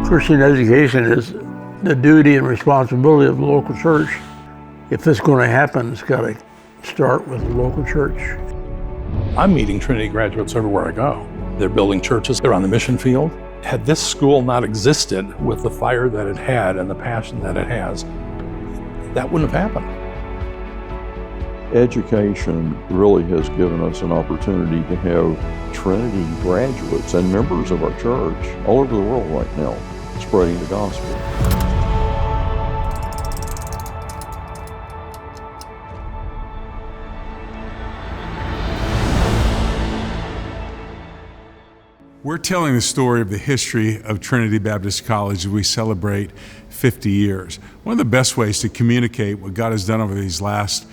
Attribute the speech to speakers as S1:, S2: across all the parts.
S1: Christian education is the duty and responsibility of the local church. If it's going to happen, it's got to start with the local church.
S2: I'm meeting Trinity graduates everywhere I go. They're building churches, they're on the mission field. Had this school not existed with the fire that it had and the passion that it has, that wouldn't have happened.
S3: Education really has given us an opportunity to have Trinity graduates and members of our church all over the world right now spreading the gospel.
S4: We're telling the story of the history of Trinity Baptist College as we celebrate 50 years. One of the best ways to communicate what God has done over these last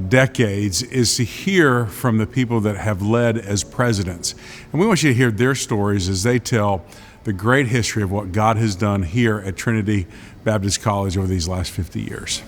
S4: decades is to hear from the people that have led as presidents. And we want you to hear their stories as they tell the great history of what God has done here at Trinity Baptist College over these last 50 years.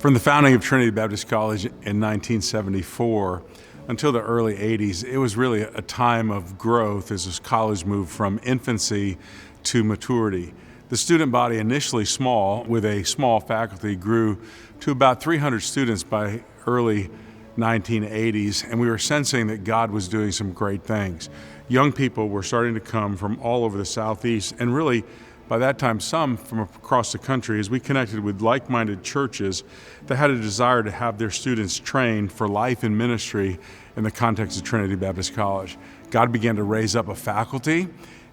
S4: From the founding of Trinity Baptist College in 1974 until the early 80s, it was really a time of growth as this college moved from infancy to maturity. The student body, initially small, with a small faculty, grew to about 300 students by early 1980s, and we were sensing that God was doing some great things. Young people were starting to come from all over the Southeast, and really, by that time, some from across the country, as we connected with like-minded churches that had a desire to have their students trained for life and ministry in the context of Trinity Baptist College. God began to raise up a faculty,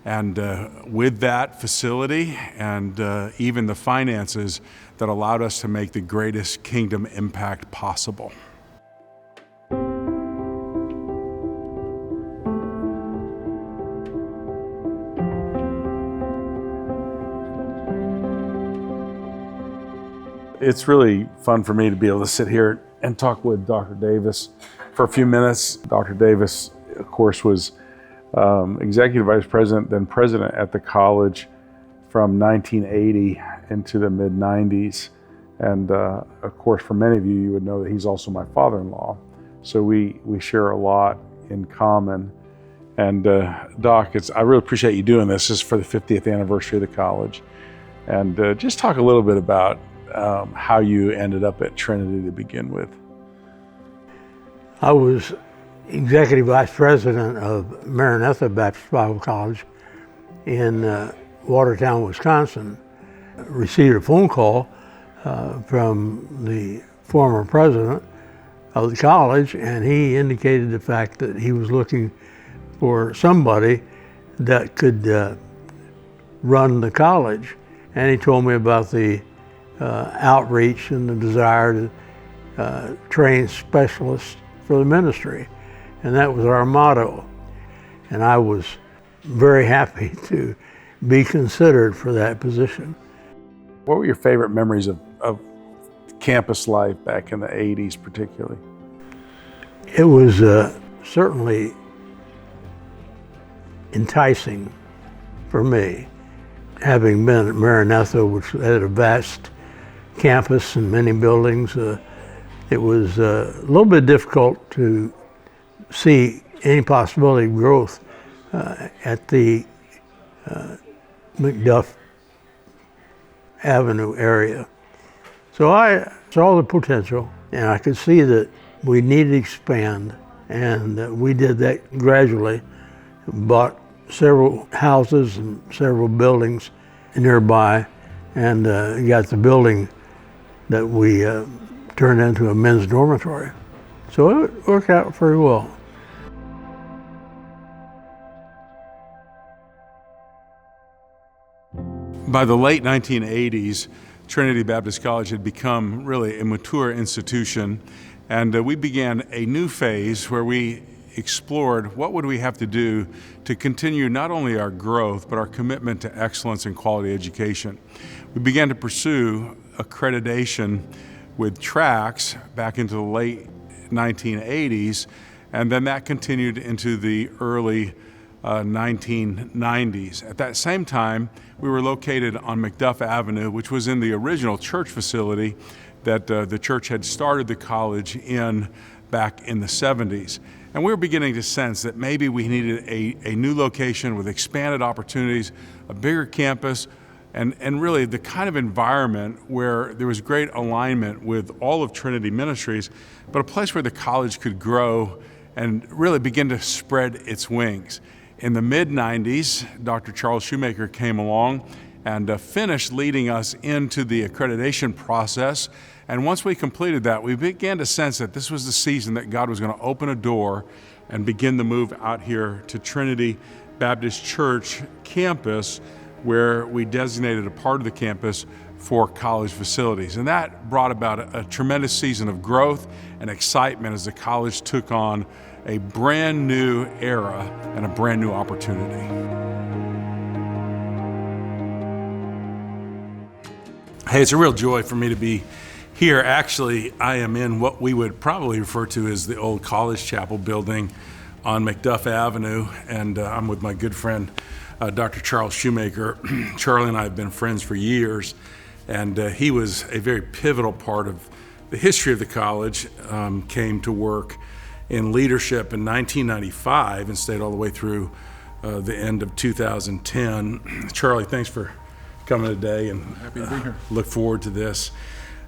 S4: and with that facility and even the finances that allowed us to make the greatest kingdom impact possible. It's really fun for me to be able to sit here and talk with Dr. Davis for a few minutes. Dr. Davis, of course, was Executive Vice President, then President at the college from 1980 into the mid-90s. And of course, for many of you, you would know that he's also my father-in-law. So we share a lot in common. And Doc, I really appreciate you doing this. This is for the 50th anniversary of the college. And just talk a little bit about how you ended up at Trinity to begin with.
S1: I was Executive Vice President of Maranatha Baptist Bible College in Watertown, Wisconsin. Received a phone call from the former president of the college, and he indicated the fact that he was looking for somebody that could run the college. And he told me about the outreach and the desire to train specialists for the ministry. And that was our motto. And I was very happy to be considered for that position.
S4: What were your favorite memories of campus life back in the 80s particularly?
S1: It was certainly enticing for me, having been at Maranatha, which had a vast campus and many buildings. It was a little bit difficult to see any possibility of growth at the McDuff Avenue area. So I saw the potential, and I could see that we needed to expand, and we did that gradually. Bought several houses and several buildings nearby, and got the building that we turned into a men's dormitory. So it worked out very well.
S4: By the late 1980s, Trinity Baptist College had become really a mature institution, and we began a new phase where we explored what would we have to do to continue not only our growth, but our commitment to excellence and quality education. We began to pursue accreditation with tracks back into the late 1980s, and then that continued into the early 1990s. At that same time, we were located on McDuff Avenue, which was in the original church facility that the church had started the college in back in the 70s. And we were beginning to sense that maybe we needed a new location with expanded opportunities, a bigger campus, and really the kind of environment where there was great alignment with all of Trinity Ministries, but a place where the college could grow and really begin to spread its wings. In the mid-90s, Dr. Charles Shoemaker came along and finished leading us into the accreditation process. And once we completed that, we began to sense that this was the season that God was going to open a door and begin the move out here to Trinity Baptist Church campus, where we designated a part of the campus for college facilities. And that brought about a tremendous season of growth and excitement as the college took on a brand new era and a brand new opportunity. Hey, it's a real joy for me to be here. Actually, I am in what we would probably refer to as the old College Chapel building on McDuff Avenue, and I'm with my good friend, Dr. Charles Shoemaker. Charlie and I have been friends for years, and he was a very pivotal part of the history of the college. Came to work in leadership in 1995 and stayed all the way through the end of 2010. Charlie, thanks for coming today, and
S2: happy to be here.
S4: Look forward to this.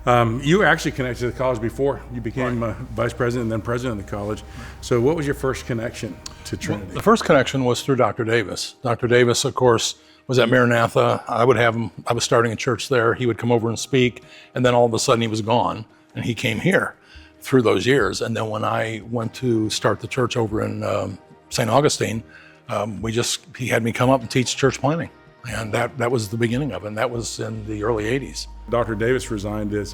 S4: You were actually connected to the college before. You became vice president and then president of the college. So what was your first connection to Trinity?
S2: Well, the first connection was through Dr. Davis. Dr. Davis, of course, was at Maranatha. I would have him, I was starting a church there. He would come over and speak, and then all of a sudden he was gone, and he came here through those years. And then when I went to start the church over in St. Augustine, he had me come up and teach church planting. And that was the beginning of it, and that was in the early 80s.
S4: Dr. Davis resigned as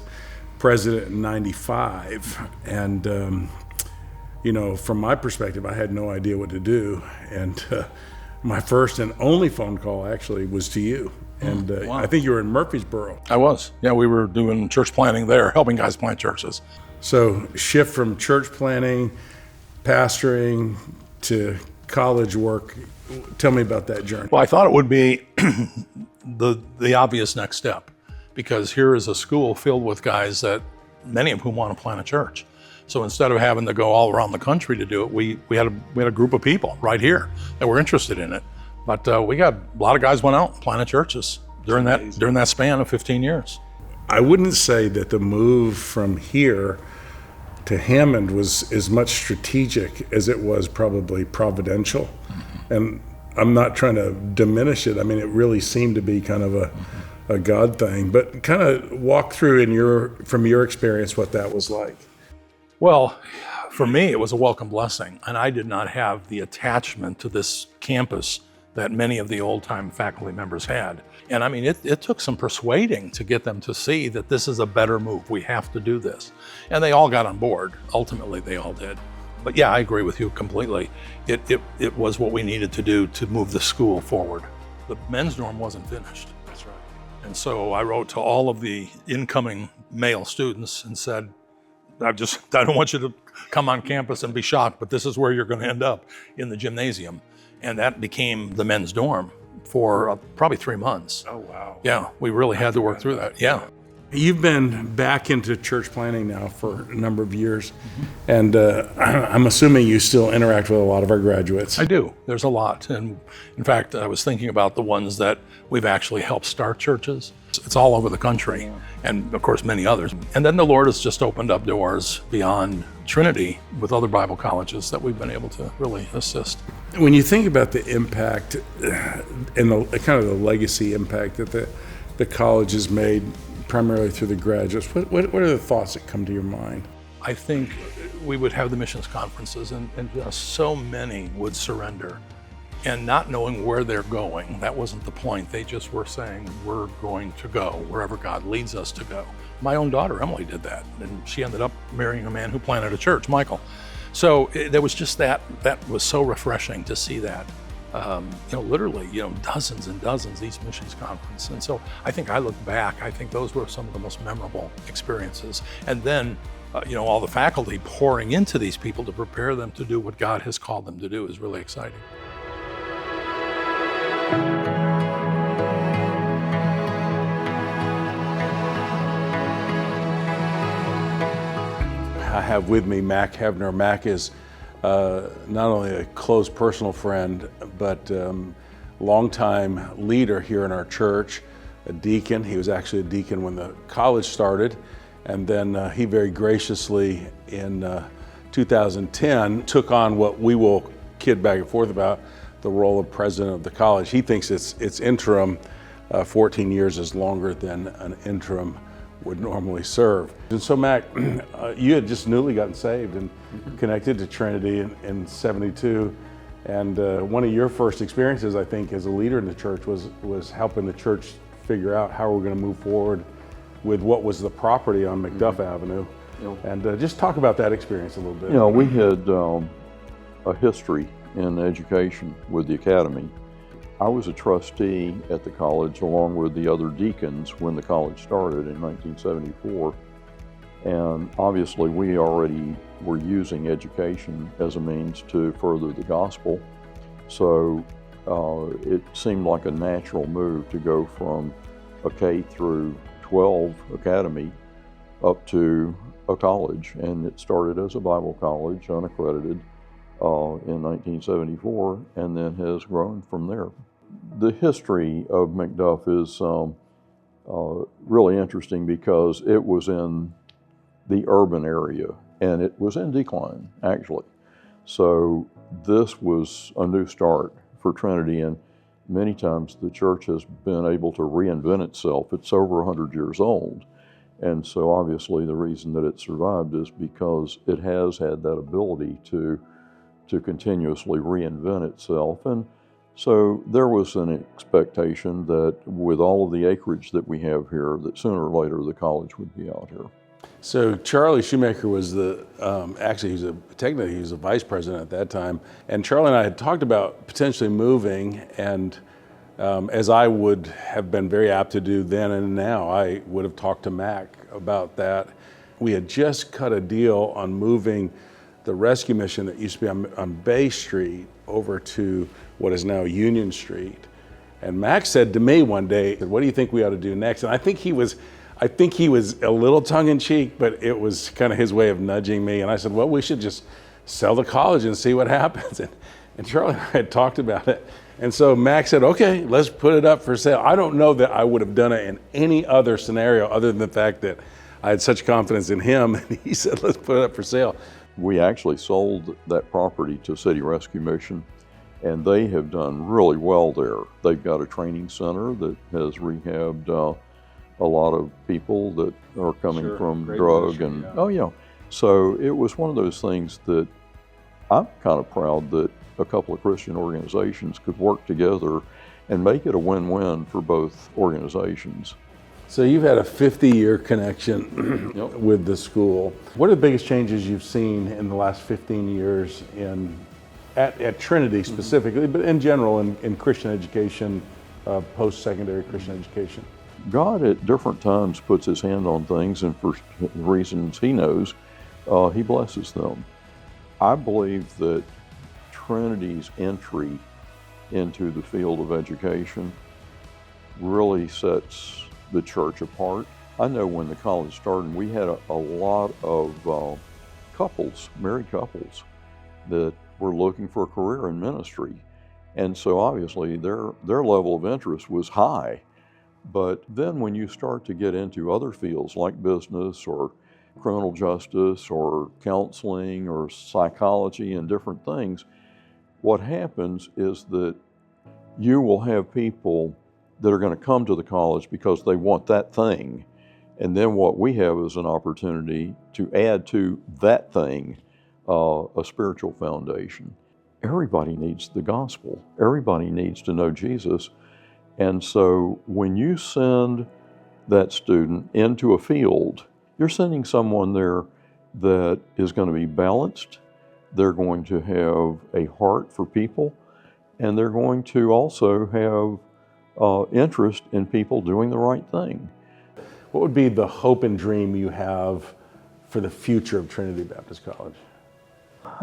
S4: president in 95, and from my perspective, I had no idea what to do. And my first and only phone call actually was to you. And
S2: Wow.
S4: I think you were in Murfreesboro.
S2: I was. Yeah, we were doing church planting there, helping guys plant churches.
S4: So shift from church planting, pastoring, to college work. Tell me about that journey.
S2: Well, I thought it would be the obvious next step, because here is a school filled with guys that many of whom want to plant a church. So instead of having to go all around the country to do it, we had a group of people right here that were interested in it. But we got a lot of guys went out and planted churches during that span of 15 years.
S4: I wouldn't say that the move from here to Hammond was as much strategic as it was probably providential. And I'm not trying to diminish it. I mean, it really seemed to be kind of a God thing. But kind of walk through from your experience what that was like.
S2: Well, for me, it was a welcome blessing. And I did not have the attachment to this campus that many of the old-time faculty members had. And I mean, it took some persuading to get them to see that this is a better move. We have to do this. And they all got on board. Ultimately, they all did. But yeah, I agree with you completely. It was what we needed to do to move the school forward. The men's dorm wasn't finished.
S4: That's right.
S2: And so I wrote to all of the incoming male students and said, I don't want you to come on campus and be shocked, but this is where you're going to end up, in the gymnasium. And that became the men's dorm for probably 3 months.
S4: Oh, wow.
S2: Yeah, we really had to work through that. Yeah.
S4: You've been back into church planting now for a number of years, and I'm assuming you still interact with a lot of our graduates.
S2: I do. There's a lot. And in fact, I was thinking about the ones that we've actually helped start churches. It's all over the country, and of course, many others. And then the Lord has just opened up doors beyond Trinity with other Bible colleges that we've been able to really assist.
S4: When you think about the impact and the kind of the legacy impact that the college has made, primarily through the graduates, what are the thoughts that come to your mind?
S2: I think we would have the missions conferences, and just so many would surrender. And not knowing where they're going, that wasn't the point. They just were saying, we're going to go wherever God leads us to go. My own daughter, Emily, did that, and she ended up marrying a man who planted a church, Michael. So there was just that was so refreshing to see that. Literally, dozens and dozens, these missions conferences. And so I think I look back, I think those were some of the most memorable experiences. And then, all the faculty pouring into these people to prepare them to do what God has called them to do is really exciting.
S4: I have with me Mac Hebner. Mac is not only a close personal friend, but longtime leader here in our church, a deacon. He was actually a deacon when the college started, and then he very graciously in 2010 took on what we will kid back and forth about, the role of president of the college. He thinks it's interim. 14 years is longer than an interim would normally serve. And so Mac, you had just newly gotten saved and connected to Trinity in 72. And one of your first experiences, I think, as a leader in the church was helping the church figure out how we're going to move forward with what was the property on McDuff Avenue. And just talk about that experience a little bit.
S3: You know, we had a history in education with the academy. I was a trustee at the college along with the other deacons when the college started in 1974. And obviously we already were using education as a means to further the gospel. So it seemed like a natural move to go from a K through 12 academy up to a college. And it started as a Bible college, unaccredited, in 1974, and then has grown from there. The history of McDuff is really interesting because it was in the urban area and it was in decline, actually. So this was a new start for Trinity, and many times the church has been able to reinvent itself. It's over 100 years old. And so obviously the reason that it survived is because it has had that ability to continuously reinvent itself. And so there was an expectation that with all of the acreage that we have here, that sooner or later the college would be out here.
S4: So Charlie Shoemaker was actually technically he was a vice president at that time. And Charlie and I had talked about potentially moving, and as I would have been very apt to do then and now, I would have talked to Mac about that. We had just cut a deal on moving the rescue mission that used to be on Bay Street over to what is now Union Street. And Mac said to me one day, "What do you think we ought to do next?" And I think he was a little tongue-in-cheek, but it was kind of his way of nudging me. And I said, "Well, we should just sell the college and see what happens." And Charlie and I had talked about it. And so Mac said, "Okay, let's put it up for sale." I don't know that I would have done it in any other scenario other than the fact that I had such confidence in him. And he said, "Let's put it up for sale."
S3: We actually sold that property to City Rescue Mission, and they have done really well there. They've got a training center that has rehabbed a lot of people that are coming from drug and
S4: yeah.
S3: Oh yeah. So it was one of those things that I'm kind of proud that a couple of Christian organizations could work together and make it a win-win for both organizations.
S4: So you've had a 50-year connection with the school. What are the biggest changes you've seen in the last 15 years at Trinity specifically, but in general in Christian education, post-secondary Christian education?
S3: God at different times puts his hand on things, and for reasons he knows, he blesses them. I believe that Trinity's entry into the field of education really sets the church apart. I know when the college started, we had a lot of couples, married couples, that were looking for a career in ministry. And so obviously their level of interest was high. But then when you start to get into other fields like business or criminal justice or counseling or psychology and different things, what happens is that you will have people that are going to come to the college because they want that thing. And then what we have is an opportunity to add to that thing a spiritual foundation. Everybody needs the gospel. Everybody needs to know Jesus. And so when you send that student into a field, you're sending someone there that is going to be balanced. They're going to have a heart for people, and they're going to also have interest in people doing the right thing.
S4: What would be the hope and dream you have for the future of Trinity Baptist College?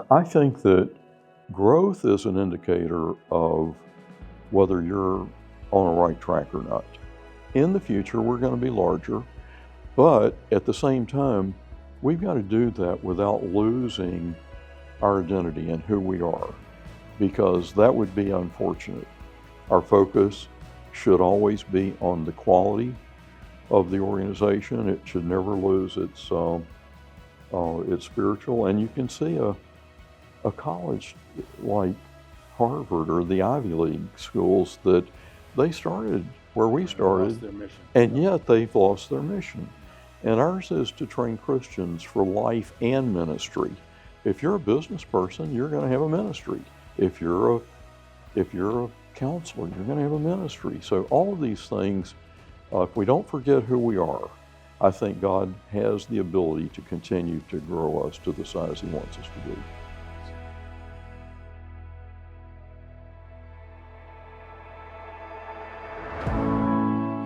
S3: I think that growth is an indicator of whether you're on a right track or not. In the future, we're going to be larger, but at the same time, we've got to do that without losing our identity and who we are, because that would be unfortunate. Our focus should always be on the quality of the organization. It should never lose its spiritual. And you can see a college like Harvard or the Ivy League schools that they started where we started, and yet they've lost their mission. And ours is to train Christians for life and ministry. If you're a business person, you're going to have a ministry. If you're a counselor, you're going to have a ministry. So all of these things, if we don't forget who we are, I think God has the ability to continue to grow us to the size He wants us to be.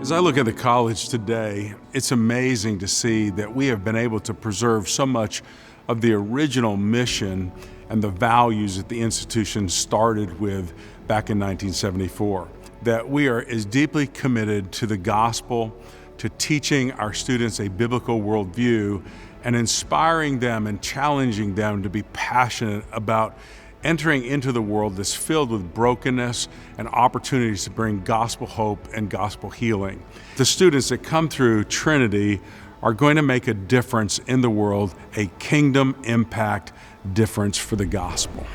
S4: As I look at the college today, it's amazing to see that we have been able to preserve so much of the original mission and the values that the institution started with back in 1974. That we are as deeply committed to the gospel, to teaching our students a biblical worldview, and inspiring them and challenging them to be passionate about entering into the world that's filled with brokenness and opportunities to bring gospel hope and gospel healing. The students that come through Trinity are going to make a difference in the world, a kingdom impact difference for the gospel.